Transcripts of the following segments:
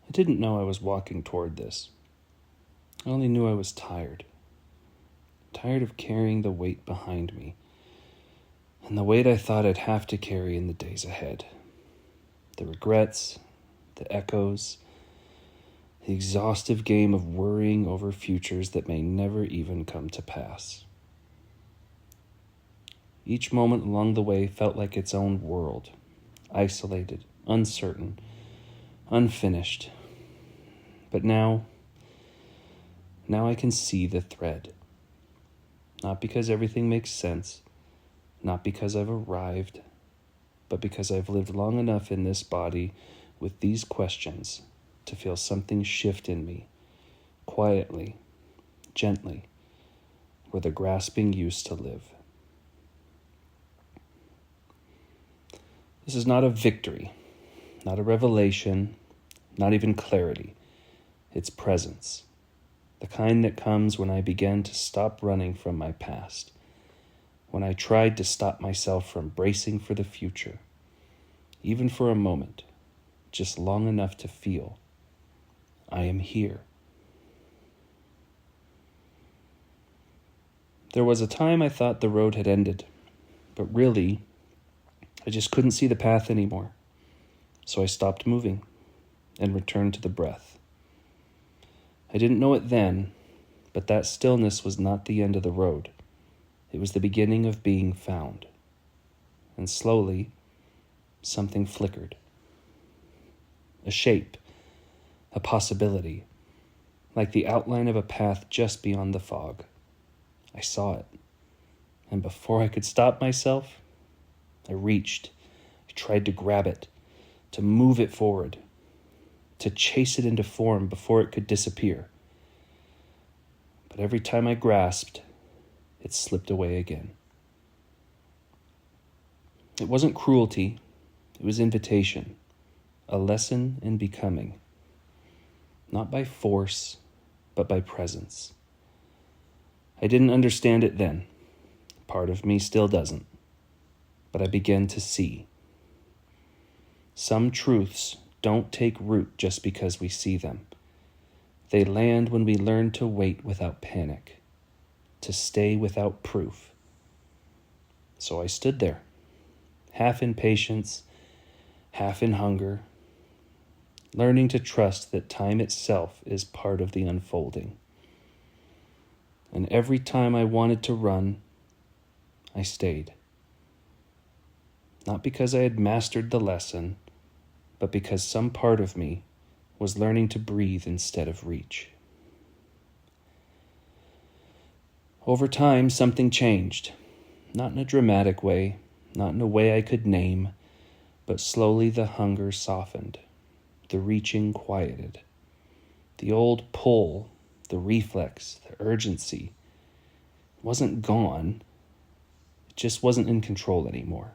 I didn't know I was walking toward this. I only knew I was tired. Tired of carrying the weight behind me, and the weight I thought I'd have to carry in the days ahead. The regrets, the echoes, the exhaustive game of worrying over futures that may never even come to pass. Each moment along the way felt like its own world, isolated, uncertain, unfinished. But now I can see the thread. Not because everything makes sense, not because I've arrived, but because I've lived long enough in this body with these questions to feel something shift in me, quietly, gently, where the grasping used to live. This is not a victory, not a revelation, not even clarity. It's presence, the kind that comes when I began to stop running from my past, when I tried to stop myself from bracing for the future, even for a moment, just long enough to feel, I am here. There was a time I thought the road had ended, but really, I just couldn't see the path anymore. So I stopped moving and returned to the breath. I didn't know it then, but that stillness was not the end of the road. It was the beginning of being found. And slowly, something flickered. A shape, a possibility, like the outline of a path just beyond the fog. I saw it, and before I could stop myself, I reached. I tried to grab it, to move it forward, to chase it into form before it could disappear. But every time I grasped, it slipped away again. It wasn't cruelty, it was invitation, a lesson in becoming. Not by force, but by presence. I didn't understand it then. Part of me still doesn't. But I began to see. Some truths don't take root just because we see them. They land when we learn to wait without panic, to stay without proof. So I stood there, half in patience, half in hunger, learning to trust that time itself is part of the unfolding. And every time I wanted to run, I stayed. Not because I had mastered the lesson, but because some part of me was learning to breathe instead of reach. Over time, something changed. Not in a dramatic way, not in a way I could name, but slowly the hunger softened, the reaching quieted. The old pull, the reflex, the urgency wasn't gone. It just wasn't in control anymore.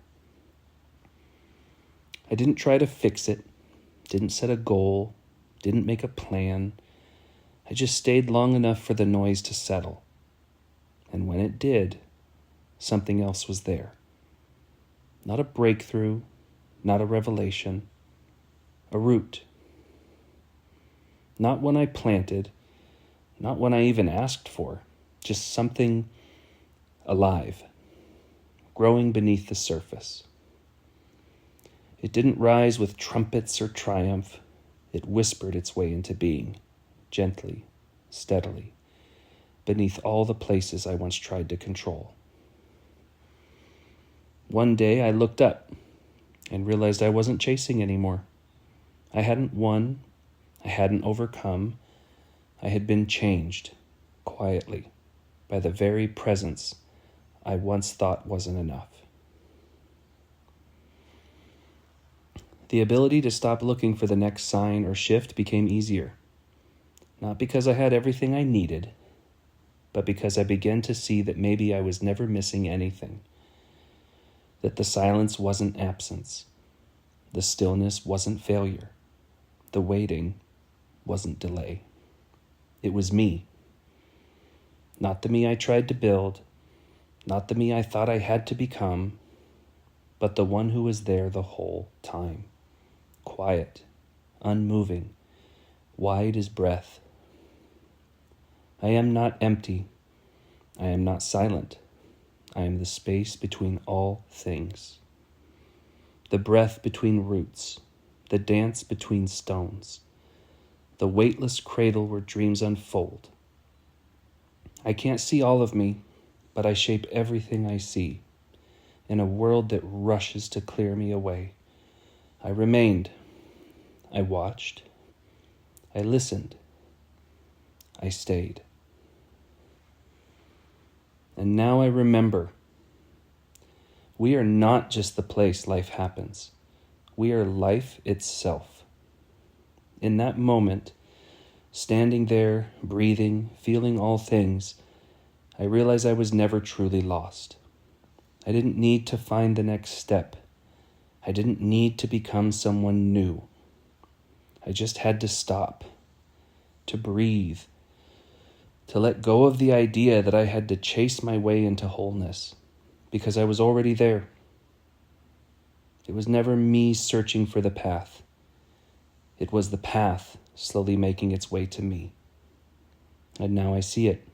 I didn't try to fix it, didn't set a goal, didn't make a plan. I just stayed long enough for the noise to settle. And when it did, something else was there. Not a breakthrough, not a revelation, a root. Not one I planted, not one I even asked for, just something alive, growing beneath the surface. It didn't rise with trumpets or triumph. It whispered its way into being, gently, steadily, beneath all the places I once tried to control. One day I looked up and realized I wasn't chasing anymore. I hadn't won. I hadn't overcome. I had been changed, quietly, by the very presence I once thought wasn't enough. The ability to stop looking for the next sign or shift became easier. Not because I had everything I needed, but because I began to see that maybe I was never missing anything. That the silence wasn't absence. The stillness wasn't failure. The waiting wasn't delay. It was me. Not the me I tried to build, not the me I thought I had to become, but the one who was there the whole time. Quiet, unmoving, wide as breath. I am not empty. I am not silent. I am the space between all things. The breath between roots, the dance between stones, the weightless cradle where dreams unfold. I can't see all of me, but I shape everything I see. In a world that rushes to clear me away, I remained. I watched. I listened. I stayed. And now I remember. We are not just the place life happens. We are life itself. In that moment, standing there, breathing, feeling all things, I realized I was never truly lost. I didn't need to find the next step. I didn't need to become someone new. I just had to stop, to breathe, to let go of the idea that I had to chase my way into wholeness, because I was already there. It was never me searching for the path. It was the path slowly making its way to me. And now I see it.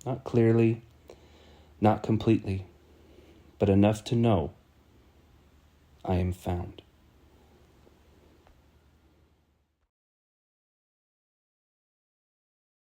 Not clearly, not completely, but enough to know I am found.